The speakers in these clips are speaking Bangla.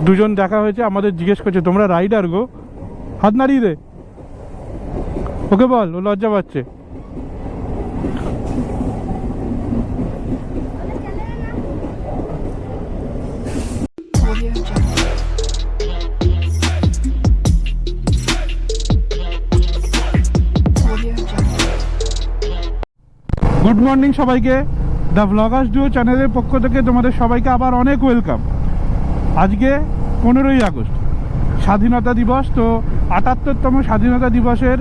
দুজন দেখা হয়েছে, আমাদের জিজ্ঞেস করছে তোমরা রাইডার গো, হাত নাড়িয়ে দে, ওকে বল, ও লজ্জা পাচ্ছে। গুড মর্নিং সবাইকে, দ্য ব্লগার্স ডুও চ্যানেলের পক্ষ থেকে তোমাদের সবাইকে আবার অনেক ওয়েলকাম। আজকে 15ই আগস্ট স্বাধীনতা দিবস, তো 78তম স্বাধীনতা দিবসের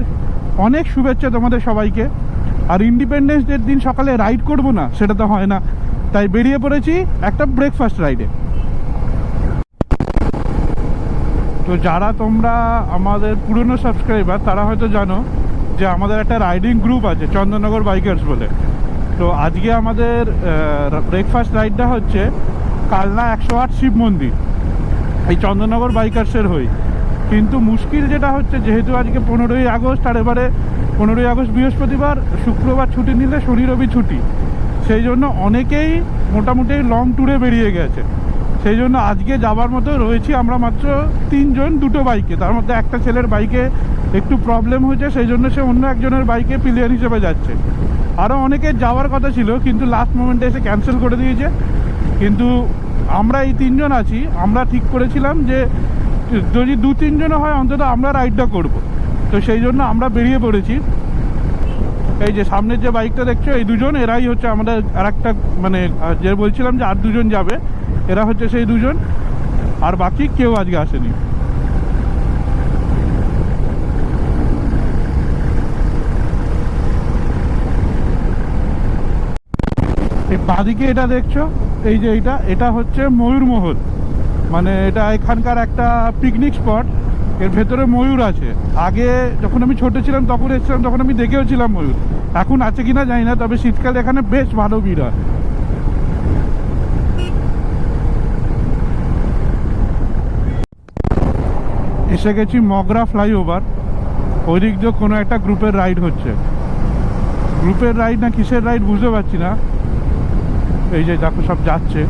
অনেক শুভেচ্ছা তোমাদের সবাইকে। আর ইন্ডিপেন্ডেন্স ডের দিন সকালে রাইড করব না সেটা তো হয় না, তাই বেরিয়ে পড়েছি একটা ব্রেকফাস্ট রাইডে। তো যারা তোমরা আমাদের পুরনো সাবস্ক্রাইবার তারা হয়তো জানো যে আমাদের একটা রাইডিং গ্রুপ আছে চন্দননগর বাইকার্স বলে। তো আজকে আমাদের ব্রেকফাস্ট রাইডটা হচ্ছে কালনা 108 শিব মন্দির, এই চন্দননগর বাইকার্সের হই। কিন্তু মুশকিল যেটা হচ্ছে, যেহেতু আজকে 15ই আগস্ট, আর এবারে 15ই আগস্ট বৃহস্পতিবার, শুক্রবার ছুটি নিলে শনি রবি ছুটি, সেই জন্য অনেকেই মোটামুটি লং ট্যুরে বেরিয়ে গেছে। সেই জন্য আজকে যাবার মতো রয়েছি আমরা মাত্র 3 জন, 2টো বাইকে। তার মধ্যে একটা ছেলের বাইকে একটু প্রবলেম হয়েছে, সেই জন্য সে অন্য একজনের বাইকে পিলিয়ন হিসেবে যাচ্ছে। আরও অনেকের যাওয়ার কথা ছিল কিন্তু লাস্ট মোমেন্টে এসে ক্যান্সেল করে দিয়েছে। কিন্তু আমরা এই 3 জন আছি, আমরা ঠিক করেছিলাম যে যদি 2-3 জনও হয় অন্তত আমরা রাইডটা করব। তো সেই জন্য আমরা বেরিয়ে পড়েছি। এই যে সামনের যে বাইকটা দেখছো, এই দুজন, এরাই হচ্ছে আমাদের আর একটা, মানে যে বলছিলাম যে আর 2 জন যাবে, এরা হচ্ছে সেই 2 জন, আর বাকি কেউ আজকে আসেনি। এই বাঁদিকে এটা দেখছো, এই যে এটা হচ্ছে ময়ূরমহল, মানে এটা এখানকার একটা পিকনিক স্পট। এর ভেতরে ময়ূর আছে। আগে যখন আমি ছোট ছিলাম তখন এসেছিলাম, তখন আমি দেখেও ছিলাম ময়ূর। এখন আছে কিনা জানি না, তবে শীতকালে এখানে বেশ ভালো ভিড় হয়। এসে গেছি মগরা ফ্লাইওভার, ওই দিক দিয়ে কোনো একটা গ্রুপের রাইড হচ্ছে। গ্রুপের রাইড না কিসের রাইড বুঝতে পারছি না। এই যে দেখো সব যাচ্ছে।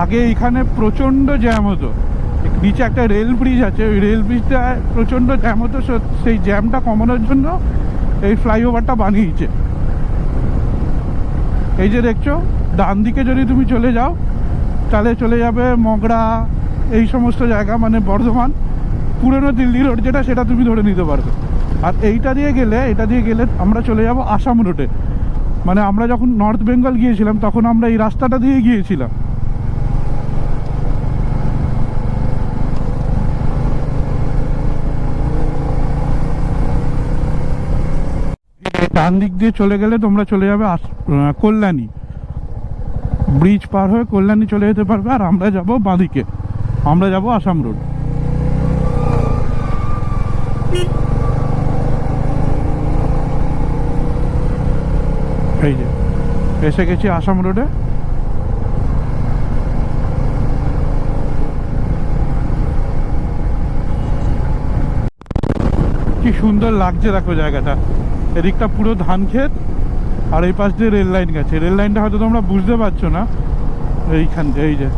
আগে এখানে প্রচণ্ড জ্যাম হতো, নিচে একটা রেল ব্রিজ আছে, ওই রেল ব্রিজটা প্রচণ্ড জ্যাম হতো। সেই জ্যামটা কমানোর জন্য এই ফ্লাইওভারটা বানিয়েছে। এই যে দেখছো, ডান দিকে যদি তুমি চলে যাও তাহলে চলে যাবে মগরা, এই সমস্ত জায়গা, মানে বর্ধমান, পুরনো দিল্লি রোড যেটা, সেটা তুমি ধরে নিতে পারবে। আর এটা দিয়ে গেলে আমরা চলে যাব আসাম রোডে। মানে আমরা যখন নর্থ বেঙ্গল গিয়েছিলাম তখন আমরা এই রাস্তাটা দিয়ে গিয়েছিলাম। ডান দিক দিয়ে চলে গেলে তোমরা চলে যাবে কল্যাণী, ব্রিজ পার হয়ে কল্যাণী চলে যেতে পারবে। আর আমরা যাব বাঁদিকে, আমরা যাব আসাম রোড। এই যে এসে গেছি আসাম রোডে। কি সুন্দর লাগছে দেখো জায়গাটা। এদিকটা পুরো ধান ক্ষেত, আর এই পাশ দিয়ে রেল লাইন গেছে। রেল লাইনটা হয়তো তোমরা বুঝতে পারছো না, এইখান, এই যে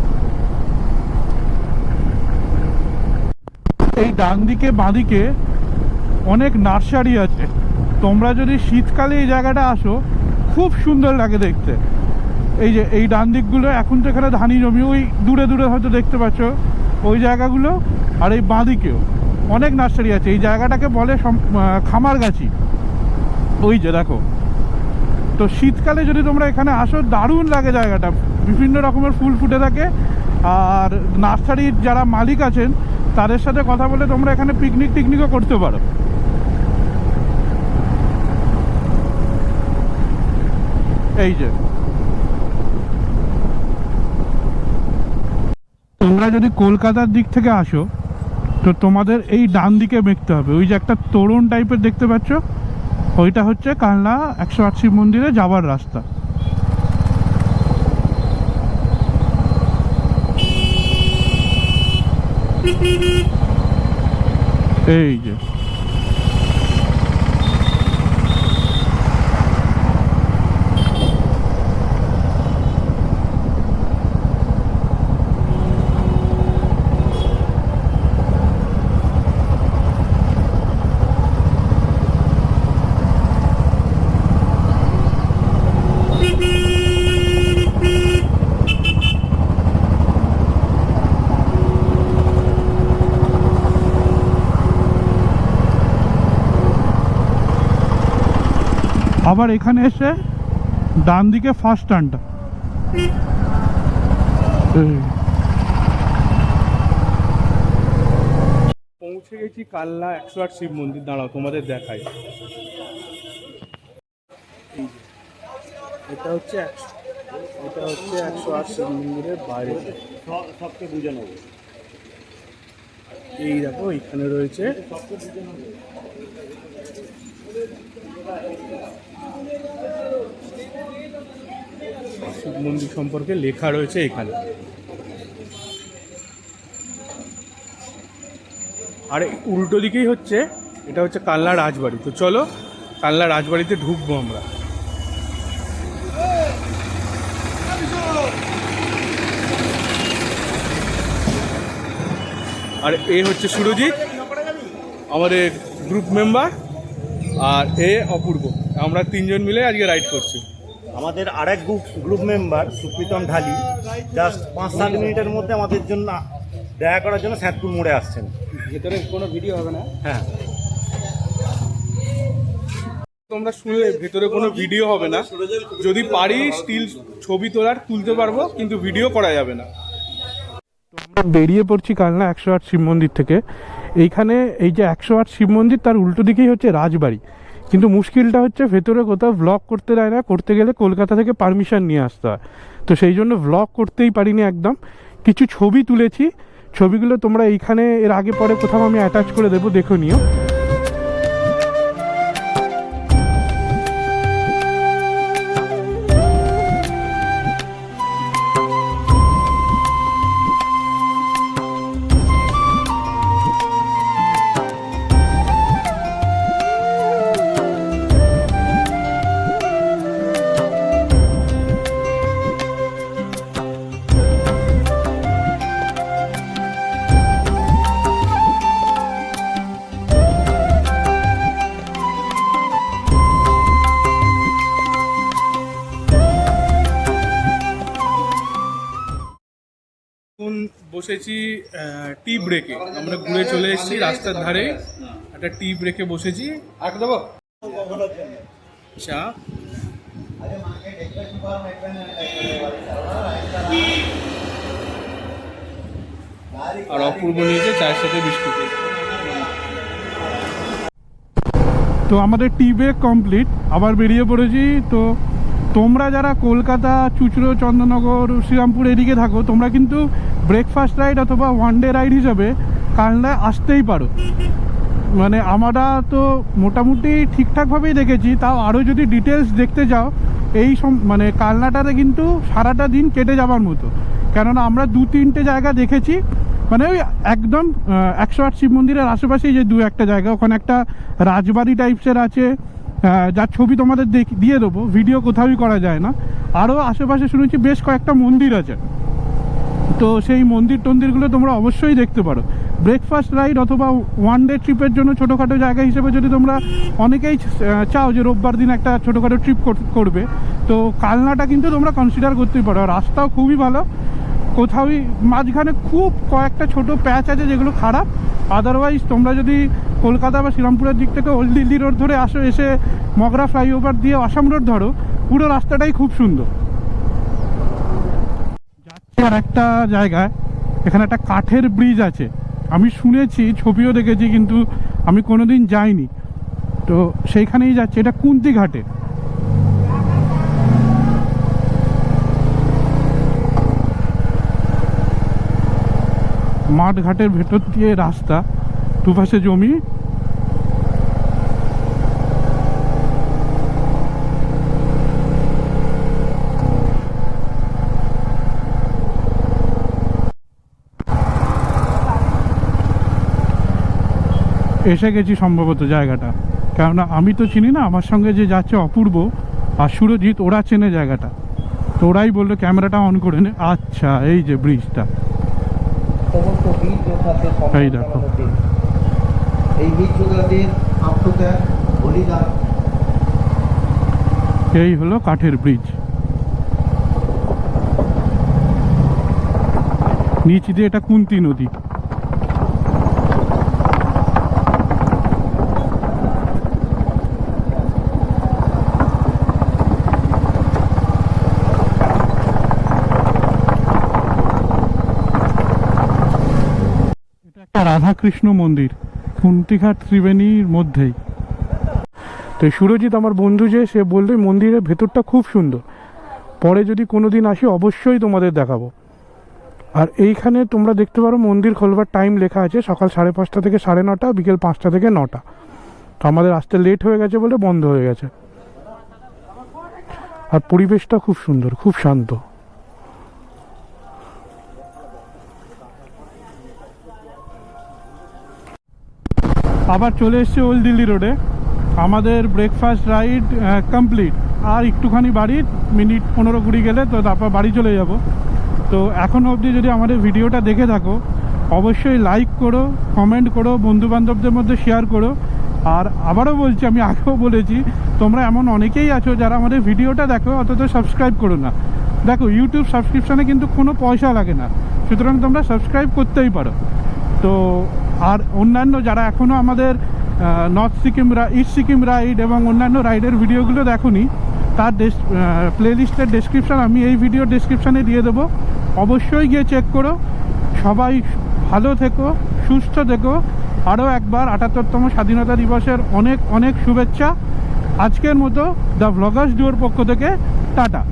এই ডান দিকে বাঁদিকে অনেক নার্সারি আছে। তোমরা যদি শীতকালে এই জায়গাটা আসো খুব সুন্দর লাগে দেখতে। এই যে এই ডান দিকগুলো, এখন তো এখানে ধানি জমি, ওই দূরে দূরে হয়তো দেখতে পাচ্ছ ওই জায়গাগুলো। আর এই বাঁদিকেও অনেক নার্সারি আছে। এই জায়গাটাকে বলে খামারগাছি, ওই যে দেখো। তো শীতকালে যদি তোমরা এখানে আসো দারুণ লাগে জায়গাটা, বিভিন্ন রকমের ফুল ফুটে থাকে। আর নার্সারির যারা মালিক আছেন তাদের সাথে কথা বলে তোমরা এখানে পিকনিকও করতে পারো। এই যে তোমরা যদি কলকাতার দিক থেকে আসো তো তোমাদের এই ডান দিকে দেখতে হবে, ওই যে একটা তোরণ টাইপের দেখতে পাচ্ছ, ওইটা হচ্ছে কালনা 108 শিব মন্দিরে যাওয়ার রাস্তা। এই যে আবার এখানে এসে ডান দিকে ফার্স্ট টার্নটা। পৌঁছে গেছি কালনা 108 শিব মন্দির। দাঁড়াও তোমাদের দেখাই। এটা হচ্ছে 108 শিব মন্দিরের বাইরে। সবকে বুঝে নেব। এই দেখো এখানে রয়েছে শিব মন্দির সম্পর্কে লেখা রয়েছে এখানে। আর উল্টো দিকেই হচ্ছে, এটা হচ্ছে কালনা রাজবাড়ি। তো চলো কালনা রাজবাড়িতে ঢুকবো আমরা। আর এ হচ্ছে সুরজিৎ, আমাদের গ্রুপ মেম্বার, আর এ অপূর্ব। আমরা তিনজন মিলে আজকে রাইড করছি। আমাদের আরেক গ্রুপ মেম্বার সুপ্রীতম ঢালি জাস্ট 5-7 মিনিটের মধ্যে আমাদের জন্য দেখা করার জন্য স্যাদপুর মোড়ে আসছেন। ভেতরে কোনো ভিডিও হবে না? হ্যাঁ, তোমরা শুনলে ভেতরে কোনো ভিডিও হবে না। যদি পারি স্টিল ছবি তুলতে পারবো, কিন্তু ভিডিও করা যাবে না। আমরা বেরিয়ে পড়ছি কালনা 108 শিব মন্দির থেকে। এইখানে এই যে 108 শিব মন্দির, তার উল্টো দিকেই হচ্ছে রাজবাড়ি। কিন্তু মুশকিলটা হচ্ছে ভেতরে কোথাও ভ্লগ করতে দেয় না। করতে গেলে কলকাতা থেকে পারমিশন নিয়ে আসতে হয়। তো সেই জন্য ভ্লগ করতেই পারিনি একদম। কিছু ছবি তুলেছি, ছবিগুলো তোমরা এইখানে এর আগে পরে কোথাও আমি অ্যাটাচ করে দেবো, দেখো নিও। এখন বসেছি টি ব্রেকে। আমরা ঘুরে চলে এসেছি রাস্তার ধারে, একটা টি ব্রেকে বসেছি। দেবো চা। আর অপূর্ব নিয়েছে চায়ের সাথে বিস্কুট। তো আমাদের টি ব্রেক কমপ্লিট, আবার বেরিয়ে পড়েছি। তো তোমরা যারা কলকাতা, চুঁচুড়ো, চন্দননগর, শ্রীরামপুর এদিকে থাকো, তোমরা কিন্তু ব্রেকফাস্ট রাইড অথবা ওয়ান ডে রাইড হিসাবে কালনায় আসতেই পারো। মানে আমরা তো মোটামুটি ঠিকঠাকভাবেই দেখেছি, তাও আরও যদি ডিটেলস দেখতে যাও এই মানে কালনাটাতে কিন্তু সারাটা দিন কেটে যাবার মতো। কেননা আমরা 2-3টে জায়গা দেখেছি, মানে ওই একদম 108 শিব মন্দিরের আশেপাশেই যে 2-একটা জায়গা, ওখানে একটা রাজবাড়ি টাইপসের আছে, যার ছবি তোমাদের দিয়ে দেবো। ভিডিও কোথাওই করা যায় না। আরও আশেপাশে শুনেছি বেশ কয়েকটা মন্দির আছে। তো সেই মন্দিরগুলো তোমরা অবশ্যই দেখতে পারো। ব্রেকফাস্ট রাইড অথবা ওয়ান ডে ট্রিপের জন্য ছোটোখাটো জায়গা হিসেবে যদি তোমরা অনেকেই চাও যে রোববার দিন একটা ছোটোখাটো ট্রিপ করবে, তো কালনাটা কিন্তু তোমরা কনসিডার করতেই পারো। রাস্তাও খুবই ভালো, কোথাওই মাঝখানে খুব কয়েকটা ছোট প্যাচ আছে যেগুলো খারাপ। আদারওয়াইজ তোমরা যদি কলকাতা বা শ্রীরামপুরের দিক থেকে ওল্ড দিল্লি রোড ধরে আসো, এসে মগরা ফ্লাইওভার দিয়ে আসাম রোড ধরো, পুরো রাস্তাটাই খুব সুন্দর। যাচ্ছে আর একটা জায়গায়, এখানে একটা কাঠের ব্রিজ আছে, আমি শুনেছি, ছবিও দেখেছি, কিন্তু আমি কোনোদিন যাইনি। তো সেইখানেই যাচ্ছে, এটা কুন্তি ঘাটে। মাঠ ঘাটের ভেতর দিয়ে রাস্তা, দুপাশে জমি। এসে গেছি সম্ভবত জায়গাটা, কেননা আমি তো চিনি না, আমার সঙ্গে যে যাচ্ছে অপূর্ব আর সুরজিৎ, ওরা চেনে জায়গাটা। তো ওরাই বললো ক্যামেরাটা অন করে নে। আচ্ছা, এই যে ব্রিজটা, এই দেখো, এই হলো কাঠের ব্রিজ। নিচ দিয়ে এটা কুন্তি নদী। রাধাকৃষ্ণ মন্দির, খুন্তিঘাট ত্রিবেণীর মধ্যেই। তো সুরজিৎ আমার বন্ধু, যে সে বললো মন্দিরের ভেতরটা খুব সুন্দর, পরে যদি কোনো দিন আসি অবশ্যই তোমাদের দেখাবো। আর এইখানে তোমরা দেখতে পারো মন্দির খোলবার টাইম লেখা আছে, সকাল 5:30 থেকে 9:30, বিকেল 5টা থেকে 9টা। তো আমাদের আসতে লেট হয়ে গেছে বলে বন্ধ হয়ে গেছে। আর পরিবেশটা খুব সুন্দর, খুব শান্ত। আবার চলে এসছে ওল্ড দিল্লি রোডে। আমাদের ব্রেকফাস্ট রাইড কমপ্লিট, আর একটুখানি বাড়ি, মিনিট 15-20 গেলে তো তারপর বাড়ি চলে যাব। তো এখনও অবধি যদি আমাদের ভিডিওটা দেখে থাকো অবশ্যই লাইক করো, কমেন্ট করো, বন্ধুবান্ধবদের মধ্যে শেয়ার করো। আর আবারও বলছি, আমি আগেও বলেছি, তোমরা এমন অনেকেই আছো যারা আমাদের ভিডিওটা দেখো অথচ সাবস্ক্রাইব করো না। দেখো, ইউটিউব সাবস্ক্রিপশানে কিন্তু কোনো পয়সা লাগে না, সুতরাং তোমরা সাবস্ক্রাইব করতেই পারো। তো আর অন্যান্য যারা এখনও আমাদের north Sikkim, east Sikkim ride এবং অন্যান্য রাইডের ভিডিওগুলো দেখোনি, তার প্লেলিস্টের ডেসক্রিপশান আমি এই ভিডিও ডেসক্রিপশানে দিয়ে দেবো, অবশ্যই গিয়ে চেক করো। সবাই ভালো থেকো, সুস্থ থেকো। আরও একবার 78তম স্বাধীনতা দিবসের অনেক অনেক শুভেচ্ছা। আজকের মতো দ্য ভ্লগার্স ডুয়োর পক্ষ থেকে টাটা।